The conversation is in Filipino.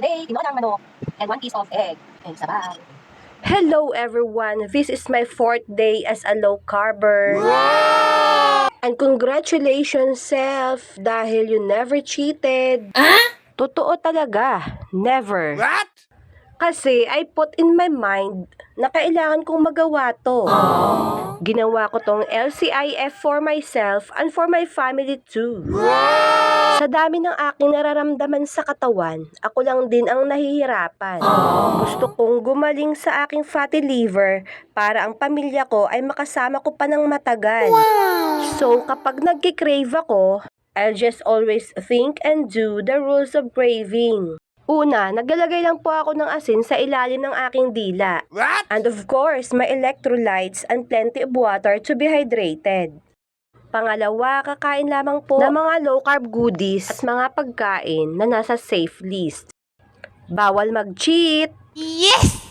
Today, tinolang manok and 1 piece of egg. And sabaw. Hello everyone! This is my 4th day as a low carber. Wow! And congratulations self dahil you never cheated. Totoo talaga, never. What? Kasi I put in my mind na kailangan kong magawa to. Ginawa ko tong LCIF for myself and for my family too. Wow! Sa dami ng aking nararamdaman sa katawan, ako lang din ang nahihirapan. Gusto kong gumaling sa aking fatty liver para ang pamilya ko ay makasama ko pa ng matagal. Wow! So kapag nagki-crave ako, I'll just always think and do the rules of craving. Una, naglalagay lang po ako ng asin sa ilalim ng aking dila. What? And of course, may electrolytes and plenty of water to be hydrated. Pangalawa, kakain lamang po ng mga low-carb goodies at mga pagkain na nasa safe list. Bawal mag-cheat! Yes!